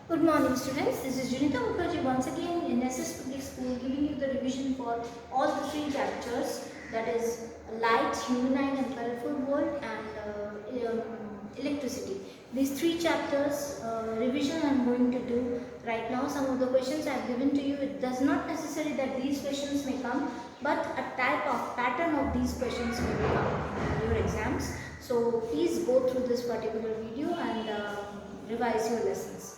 Good morning students, this is Junita Mukherjee once again in SS Public School giving you the revision for all the three chapters, that is light, humanine and colorful world, and electricity. These three chapters revision I am going to do right now. Some of the questions I have given to you, it does not necessary that these questions may come, but a type of pattern of these questions may come in your exams. So please go through this particular video and revise your lessons.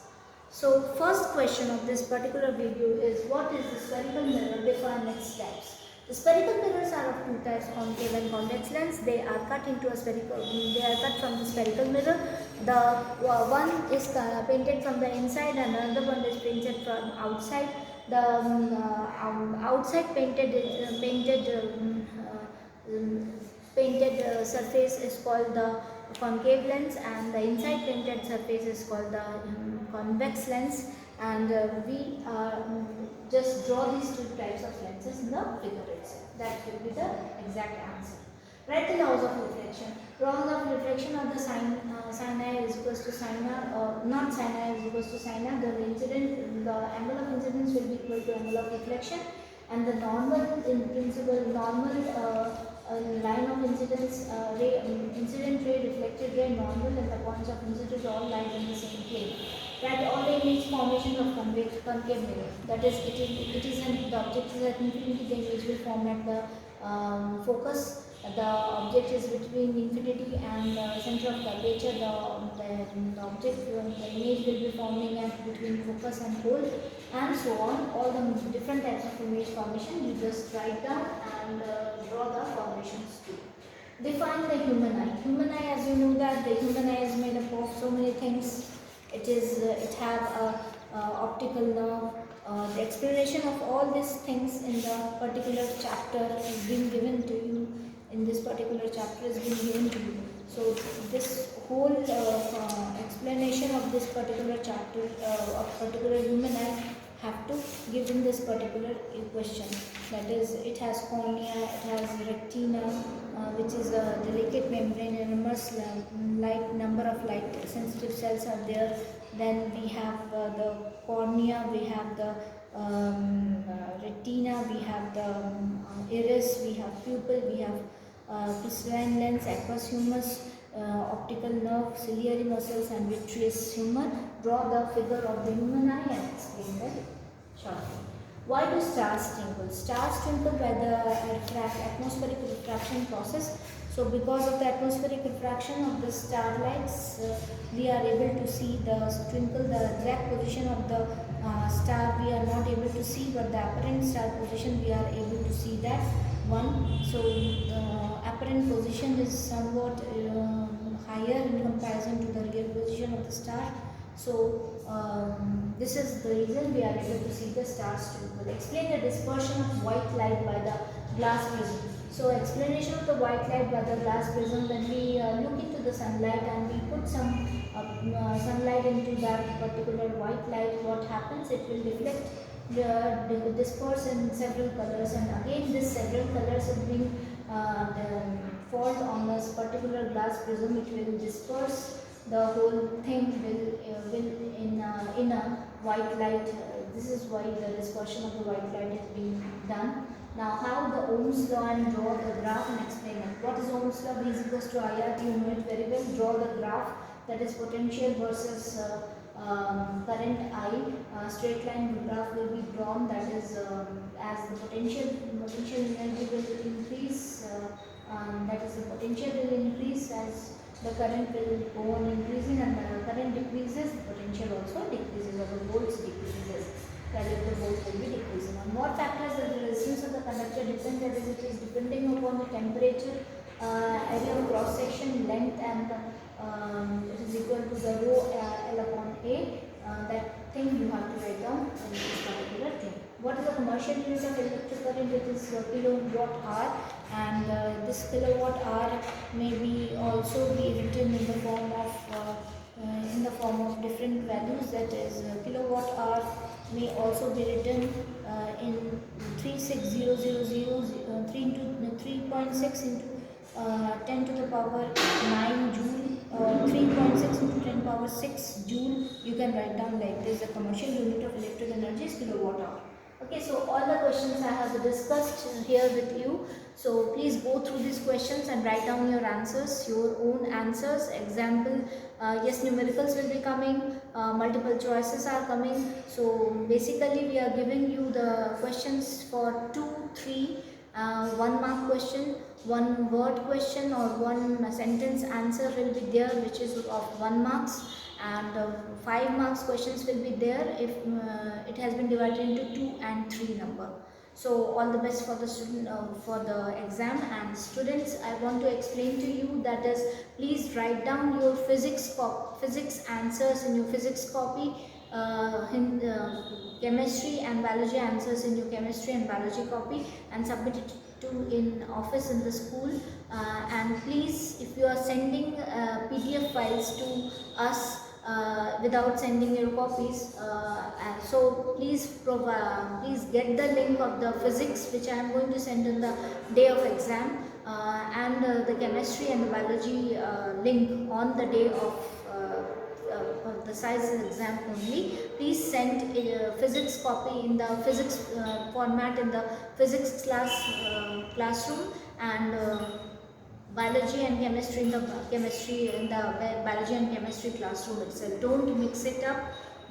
So first question of this particular video is, what is the spherical mirror? Define its steps. The spherical mirrors are of two types, concave and convex lens. They are cut into a spherical. They are cut from the spherical mirror. The one is painted from the inside and another one is painted from outside. The outside painted surface is called the concave lens, and the inside painted surface is called the convex lens, and we just draw these two types of lenses in the figure itself. That will be the exact answer. Write the laws of reflection. Laws of reflection are the sin I is equals to sin r, not sin I is equals to sin r. The angle of incidence will be equal to angle of reflection, and the normal in principle, line of incidence, incident ray, reflected ray, normal, and the points of incidence all lie in the same plane. That all the image formation of concave mirror. That is, the object is at infinity, the image will form at the focus. The object is between infinity and center of curvature. The object, the image will be forming at between focus and pole, and so on. All the different types of image formation you just write down and draw the formations too. Define the human eye. Human eye, as you know that the human eye is made up of so many things. It have a optical nerve. The explanation of all these things in the particular chapter is being given to you. In this particular chapter is being given to you. So this whole explanation of this particular chapter of particular human eye have to give in this particular question. That is, it has cornea, it has retina, which is a delicate membrane, enormous number of light sensitive cells are there. Then we have the cornea, we have the retina, we have the iris, we have pupil, we have crystalline lens, aqueous humors, optical nerve, ciliary muscles, and vitreous humor. Draw the figure of the human eye and explain that shortly. Why do stars twinkle? Stars twinkle by the atmospheric refraction process. So because of the atmospheric refraction of the starlights, we are able to see the twinkle. The exact position of the star we are not able to see, but the apparent star position we are able to see that one. So apparent position is somewhat higher in comparison to the real position of the star. So this is the reason we are able to see the stars twinkle. Explain the dispersion of white light by the glass prism. So explanation of the white light by the glass prism, when we look into the sunlight and we put some sunlight into that particular white light, what happens? It will reflect, disperse in several colors, and again this several colors will being fall on this particular glass prism. It will disperse, the whole thing will in a white light. This is why the dispersion of the white light is being done. Now, how the Ohm's law, and draw the graph and explain it. What is Ohm's law? V is equals to IR. You know it very well. Draw the graph, that is potential versus current I. Straight line graph will be drawn. That is as the potential energy will increase. That is, the potential will increase as the current will go on increasing, and the current decreases, the potential also decreases, or the volts decreases. That is, the volts will be decreasing. On what factors does the resistance of the conductor depend? That is, it is depending upon the temperature, area of cross section, length, and it is equal to the rho L upon A. That thing you have to write down in this particular thing. What is the commercial unit of electric current? It is kilowatt hour, and this kilowatt hour may be also be written in the form of different values. That is, kilowatt hour may also be written in 3.6 into 10 to the power 9 joule, or 3.6 into 10 power power 6 joule, you can write down like this: the commercial unit of electric energy is kilowatt hour. Okay, so all the questions I have discussed here with you. So please go through these questions and write down your answers, your own answers. Example, yes, numericals will be coming, multiple choices are coming. So basically we are giving you the questions for 2, 3, 1 mark question, 1 word question or 1 sentence answer will be there, which is of 1 marks, and 5 marks questions will be there if it has been divided into 2 and 3 number. So all the best for the student for the exam. And students, I want to explain to you that is, please write down your physics answers in your physics copy, chemistry and biology answers in your chemistry and biology copy, and submit it to in office in the school. And please, if you are sending PDF files to us without sending your copies, so please get the link of the physics which I am going to send on the day of exam, and the chemistry and the biology link on the day of the science exam only. Please send a physics copy in the physics format in the physics classroom, and biology and chemistry in the biology and chemistry classroom itself. Don't mix it up,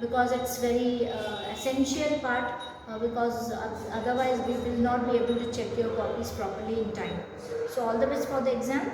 because it's very essential part, because otherwise we will not be able to check your copies properly in time. So all the best for the exam.